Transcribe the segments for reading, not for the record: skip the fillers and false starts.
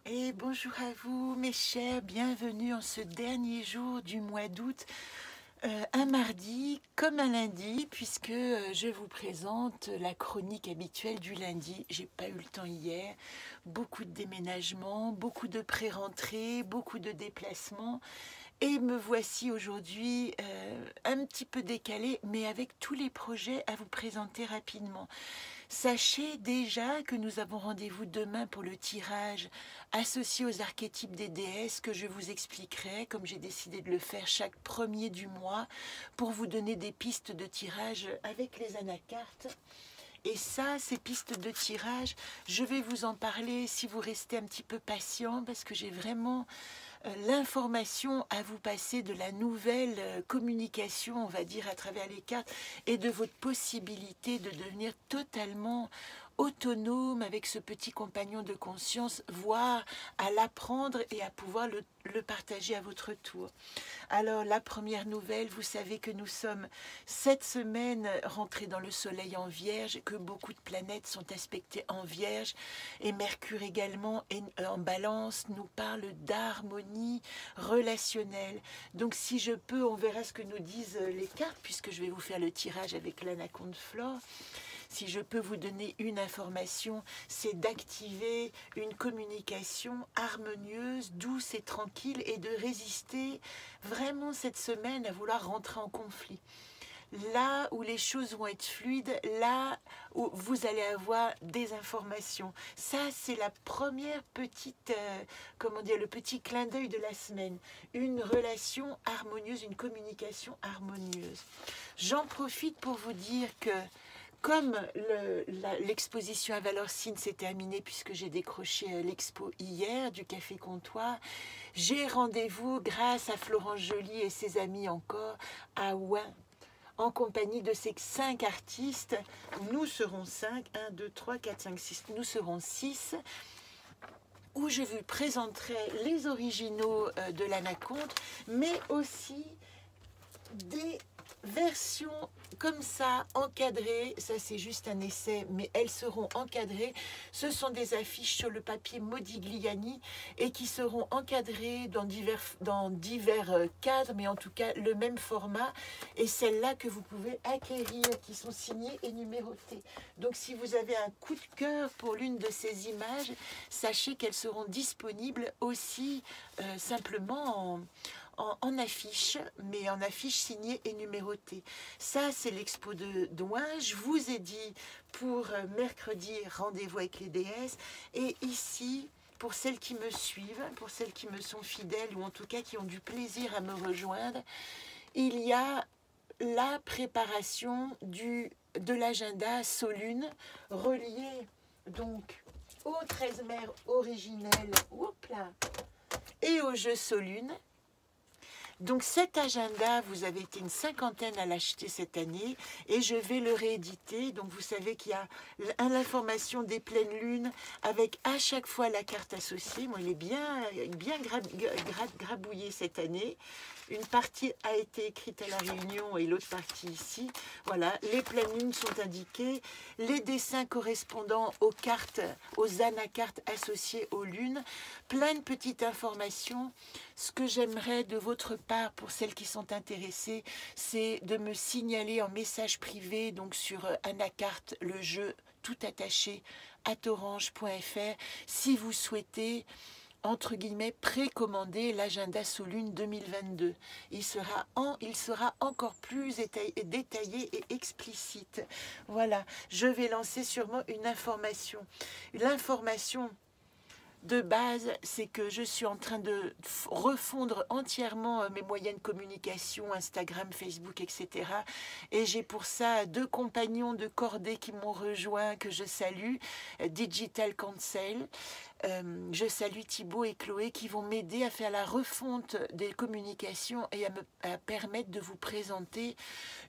Et bonjour à vous mes chers, bienvenue en ce dernier jour du mois d'août, un mardi comme un lundi, puisque je vous présente la chronique habituelle du lundi. J'ai pas eu le temps hier, beaucoup de déménagements, beaucoup de pré-rentrées, beaucoup de déplacements. Et me voici aujourd'hui un petit peu décalé, mais avec tous les projets à vous présenter rapidement. Sachez déjà que nous avons rendez-vous demain pour le tirage associé aux archétypes des déesses que je vous expliquerai, comme j'ai décidé de le faire chaque premier du mois, pour vous donner des pistes de tirage avec les anacartes. Et ça, ces pistes de tirage, je vais vous en parler si vous restez un petit peu patient, parce que j'ai vraiment l'information à vous passer de la nouvelle communication, on va dire, à travers les cartes, et de votre possibilité de devenir totalement autonome avec ce petit compagnon de conscience, voire à l'apprendre et à pouvoir le partager à votre tour. Alors, la première nouvelle, vous savez que nous sommes cette semaine rentrés dans le soleil en Vierge, que beaucoup de planètes sont aspectées en Vierge, et Mercure également en Balance nous parle d'harmonie relationnelle. Donc, si je peux, on verra ce que nous disent les cartes, puisque je vais vous faire le tirage avec l'anaconde Flore. Si je peux vous donner une information, c'est d'activer une communication harmonieuse, douce et tranquille, et de résister vraiment cette semaine à vouloir rentrer en conflit. Là où les choses vont être fluides, là où vous allez avoir des informations. Ça, c'est la première petite, comment dire, le petit clin d'œil de la semaine. Une relation harmonieuse, une communication harmonieuse. J'en profite pour vous dire que comme l'exposition à Valorcine s'est terminée, puisque j'ai décroché l'expo hier du Café Comptoir, j'ai rendez-vous grâce à Florence Joly et ses amis encore à Ouin, en compagnie de ces 5 artistes. Nous serons 5, 1, 2, 3, 4, 5, 6, nous serons 6, où je vous présenterai les originaux de l'anaconde, mais aussi des versions comme ça, encadrées. Ça c'est juste un essai, mais elles seront encadrées. Ce sont des affiches sur le papier Modigliani et qui seront encadrées dans divers cadres, mais en tout cas le même format, et celles-là que vous pouvez acquérir, qui sont signées et numérotées. Donc si vous avez un coup de cœur pour l'une de ces images, sachez qu'elles seront disponibles aussi simplement en affiche, mais en affiche signée et numérotée. Ça, c'est l'expo de Douin. Je vous ai dit pour mercredi, rendez-vous avec les déesses. Et ici, pour celles qui me suivent, pour celles qui me sont fidèles, ou en tout cas qui ont du plaisir à me rejoindre, il y a la préparation de l'agenda Solune, relié donc aux 13 mers originelles, et au jeu Solune. Donc cet agenda, vous avez été une cinquantaine à l'acheter cette année, et je vais le rééditer. Donc vous savez qu'il y a l'information des pleines lunes avec à chaque fois la carte associée. Moi, il est bien grabouillé cette année. Une partie a été écrite à la Réunion et l'autre partie ici. Voilà, les pleines lunes sont indiquées, les dessins correspondant aux cartes, aux anacartes associées aux lunes, plein de petites informations. Ce que j'aimerais de votre part, pour celles qui sont intéressées, c'est de me signaler en message privé, donc sur Anacarte, le jeu tout attaché, @orange.fr, si vous souhaitez, entre guillemets, précommander l'agenda Solune 2022. Il sera encore plus détaillé et explicite. Voilà, je vais lancer sûrement une information. L'information de base, c'est que je suis en train de refondre entièrement mes moyens de communication, Instagram, Facebook, etc. Et j'ai pour ça 2 compagnons de cordée qui m'ont rejoint, que je salue, Digital Council. Je salue Thibaut et Chloé, qui vont m'aider à faire la refonte des communications et à permettre de vous présenter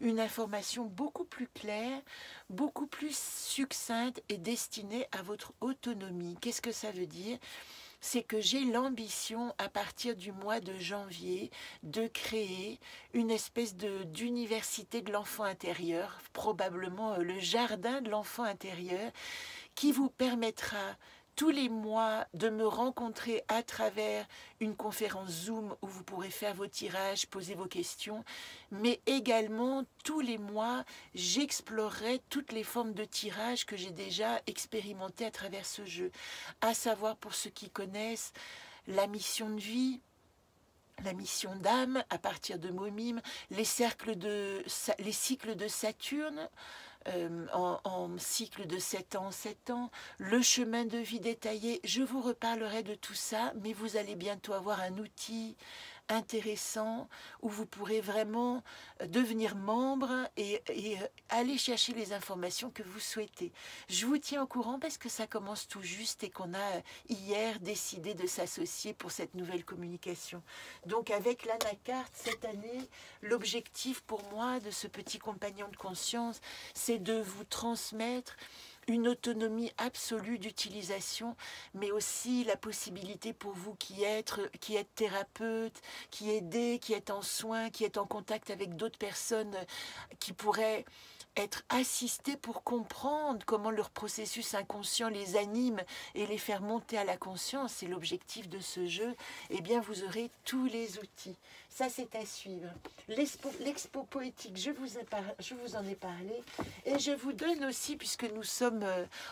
une information beaucoup plus claire, beaucoup plus succincte et destinée à votre autonomie. Qu'est-ce que ça veut dire ? C'est que j'ai l'ambition, à partir du mois de janvier, de créer une espèce d'université de l'enfant intérieur, probablement le jardin de l'enfant intérieur, qui vous permettra tous les mois de me rencontrer à travers une conférence Zoom où vous pourrez faire vos tirages, poser vos questions, mais également tous les mois, j'explorerai toutes les formes de tirage que j'ai déjà expérimentées à travers ce jeu, à savoir pour ceux qui connaissent la mission de vie, la mission d'âme à partir de Momime, les cycles de Saturne, en cycle de 7 ans en 7 ans, le chemin de vie détaillé. Je vous reparlerai de tout ça, mais vous allez bientôt avoir un outil intéressant où vous pourrez vraiment devenir membre et aller chercher les informations que vous souhaitez. Je vous tiens au courant parce que ça commence tout juste et qu'on a hier décidé de s'associer pour cette nouvelle communication. Donc avec l'Anacarte cette année, l'objectif pour moi de ce petit compagnon de conscience, c'est de vous transmettre une autonomie absolue d'utilisation, mais aussi la possibilité pour vous qui êtes thérapeute, qui aidez, qui êtes en soins, qui êtes en contact avec d'autres personnes qui pourraient être assistés pour comprendre comment leur processus inconscient les anime et les faire monter à la conscience. C'est l'objectif de ce jeu. Eh bien, vous aurez tous les outils. Ça, c'est à suivre. L'expo poétique, je vous en ai parlé. Et je vous donne aussi, puisque nous sommes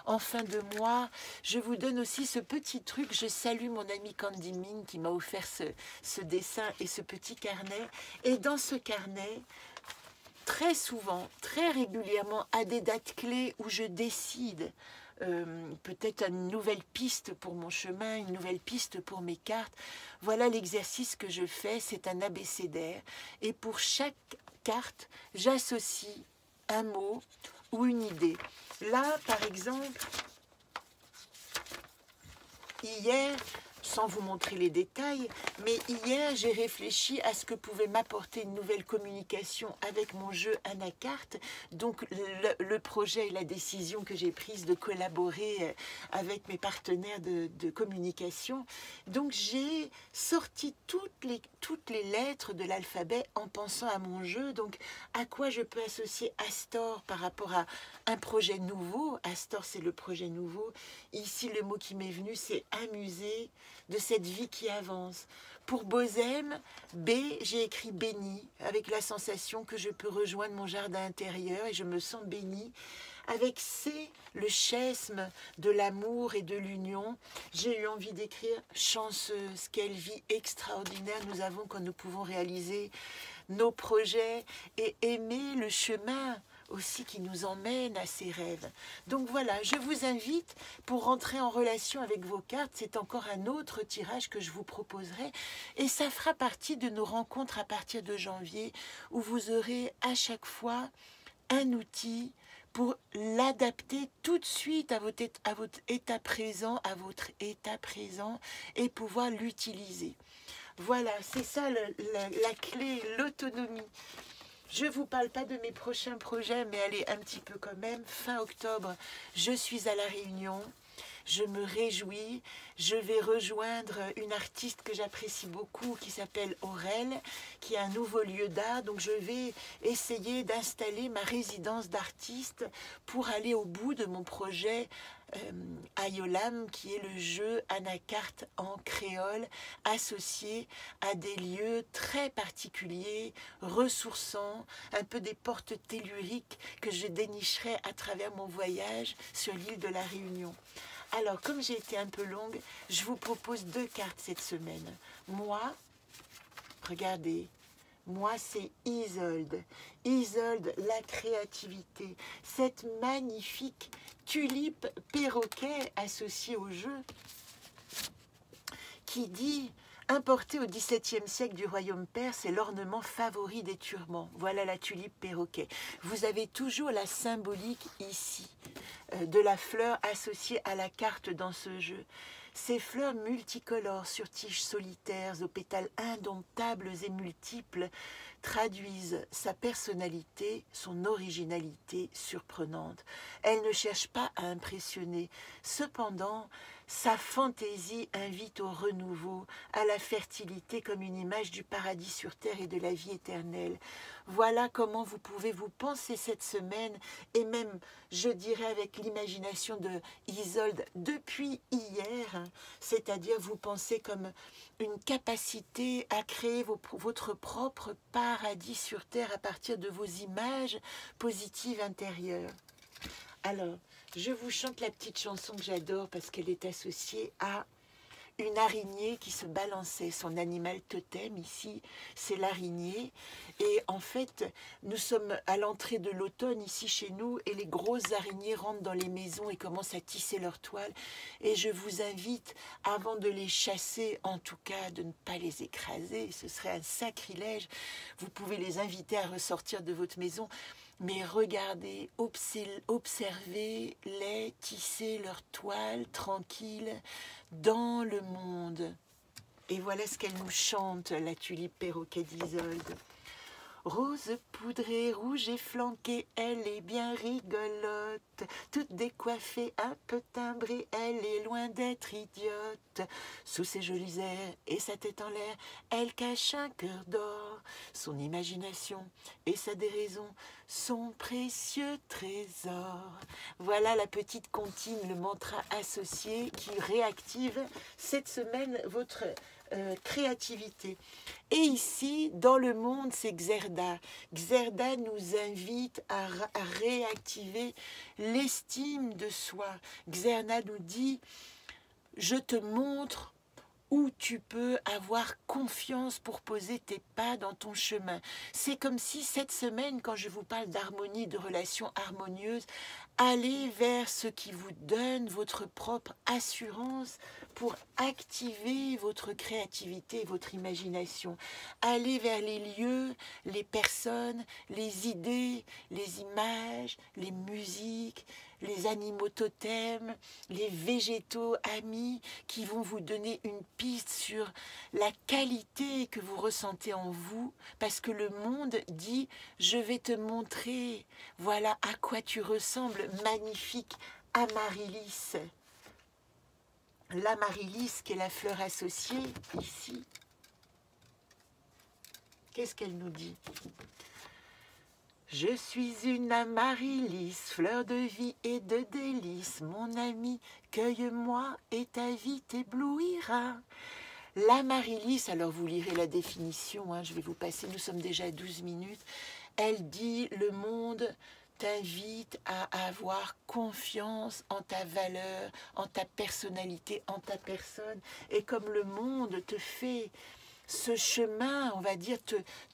en fin de mois, je vous donne aussi ce petit truc. Je salue mon ami Candy Ming qui m'a offert ce dessin et ce petit carnet. Et dans ce carnet, très souvent, très régulièrement, à des dates clés où je décide peut-être une nouvelle piste pour mon chemin, une nouvelle piste pour mes cartes. Voilà l'exercice que je fais, c'est un abécédaire. Et pour chaque carte, j'associe un mot ou une idée. Là, par exemple, hier, sans vous montrer les détails, mais hier, j'ai réfléchi à ce que pouvait m'apporter une nouvelle communication avec mon jeu Anacarte. Donc, le projet et la décision que j'ai prise de collaborer avec mes partenaires de communication. Donc, j'ai sorti toutes les lettres de l'alphabet en pensant à mon jeu. Donc, à quoi je peux associer Astor par rapport à un projet nouveau. Astor, c'est le projet nouveau. Ici, le mot qui m'est venu, c'est amuser de cette vie qui avance. Pour Bozem, B, j'ai écrit béni, avec la sensation que je peux rejoindre mon jardin intérieur et je me sens bénie. Avec C, le chasme de l'amour et de l'union, j'ai eu envie d'écrire chanceuse, quelle vie extraordinaire nous avons quand nous pouvons réaliser nos projets et aimer le chemin aussi qui nous emmène à ces rêves. Donc voilà, je vous invite pour rentrer en relation avec vos cartes, c'est encore un autre tirage que je vous proposerai et ça fera partie de nos rencontres à partir de janvier où vous aurez à chaque fois un outil pour l'adapter tout de suite à votre état présent, et pouvoir l'utiliser. Voilà, c'est ça la clé, l'autonomie. Je ne vous parle pas de mes prochains projets, mais allez un petit peu quand même. Fin octobre, je suis à La Réunion. Je me réjouis. Je vais rejoindre une artiste que j'apprécie beaucoup qui s'appelle Aurel, qui a un nouveau lieu d'art. Donc je vais essayer d'installer ma résidence d'artiste pour aller au bout de mon projet Ayolam, qui est le jeu Anacarte en créole associé à des lieux très particuliers, ressourçants, un peu des portes telluriques que je dénicherai à travers mon voyage sur l'île de la Réunion. Alors, comme j'ai été un peu longue, je vous propose 2 cartes cette semaine. Moi, regardez, moi c'est Isolde. Isolde, la créativité. Cette magnifique tulipe perroquet associée au jeu qui dit importé au XVIIe siècle du royaume perse, c'est l'ornement favori des turbans. Voilà la tulipe perroquet. Vous avez toujours la symbolique ici de la fleur associée à la carte dans ce jeu. Ces fleurs multicolores sur tiges solitaires, aux pétales indomptables et multiples, traduisent sa personnalité, son originalité surprenante. Elle ne cherche pas à impressionner. Cependant, Sa fantaisie invite au renouveau, à la fertilité comme une image du paradis sur terre et de la vie éternelle. Voilà comment vous pouvez vous penser cette semaine, et même, je dirais avec l'imagination de Isolde depuis hier, c'est-à-dire vous pensez comme une capacité à créer votre propre paradis sur terre à partir de vos images positives intérieures. Alors, je vous chante la petite chanson que j'adore parce qu'elle est associée à une araignée qui se balançait. Son animal totem ici, c'est l'araignée. Et en fait, nous sommes à l'entrée de l'automne ici chez nous et les grosses araignées rentrent dans les maisons et commencent à tisser leur toile. Et je vous invite, avant de les chasser, en tout cas de ne pas les écraser, ce serait un sacrilège. Vous pouvez les inviter à ressortir de votre maison. Mais regardez, observez-les tisser leur toile tranquille dans le monde. Et voilà ce qu'elle nous chante, la tulipe perroquet d'Isolde. Rose poudrée, rouge et flanquée, elle est bien rigolote. Toute décoiffée, un peu timbrée, elle est loin d'être idiote. Sous ses jolis airs et sa tête en l'air, elle cache un cœur d'or. Son imagination et sa déraison, son précieux trésor. Voilà la petite comptine, le mantra associé qui réactive cette semaine votre créativité. Et ici, dans le monde, c'est Xerda. Xerda nous invite à réactiver l'estime de soi. Xerda nous dit, je te montre où tu peux avoir confiance pour poser tes pas dans ton chemin. C'est comme si cette semaine, quand je vous parle d'harmonie, de relations harmonieuses, allez vers ce qui vous donne votre propre assurance pour activer votre créativité, votre imagination. Allez vers les lieux, les personnes, les idées, les images, les musiques, les animaux totems, les végétaux amis qui vont vous donner une piste sur la qualité que vous ressentez en vous, parce que le monde dit « je vais te montrer, voilà à quoi tu ressembles, magnifique amaryllis ». L'amaryllis qui est la fleur associée ici. Qu'est-ce qu'elle nous dit ? Je suis une amaryllis, fleur de vie et de délices. Mon ami, cueille-moi et ta vie t'éblouira. L'amaryllis, alors vous lirez la définition, hein, je vais vous passer, nous sommes déjà à 12 minutes. Elle dit, le monde t'invite à avoir confiance en ta valeur, en ta personnalité, en ta personne. Et comme le monde te fait ce chemin, on va dire,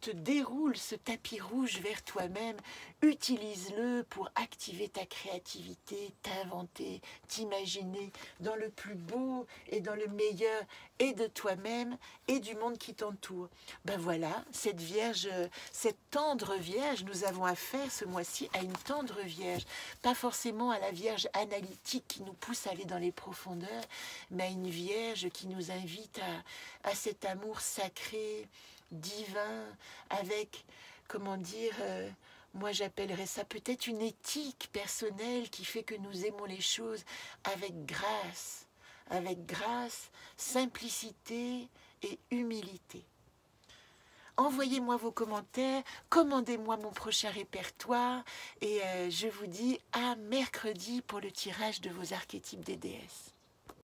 te déroule ce tapis rouge vers toi-même, utilise-le pour activer ta créativité, t'inventer, t'imaginer dans le plus beau et dans le meilleur et de toi-même et du monde qui t'entoure. Ben voilà, cette vierge, cette tendre vierge, nous avons affaire ce mois-ci à une tendre vierge, pas forcément à la vierge analytique qui nous pousse à aller dans les profondeurs, mais à une vierge qui nous invite à cet amour sacré, divin, avec, comment dire, moi j'appellerais ça peut-être une éthique personnelle qui fait que nous aimons les choses avec grâce, simplicité et humilité. Envoyez-moi vos commentaires, commandez-moi mon prochain répertoire et je vous dis à mercredi pour le tirage de vos archétypes des déesses.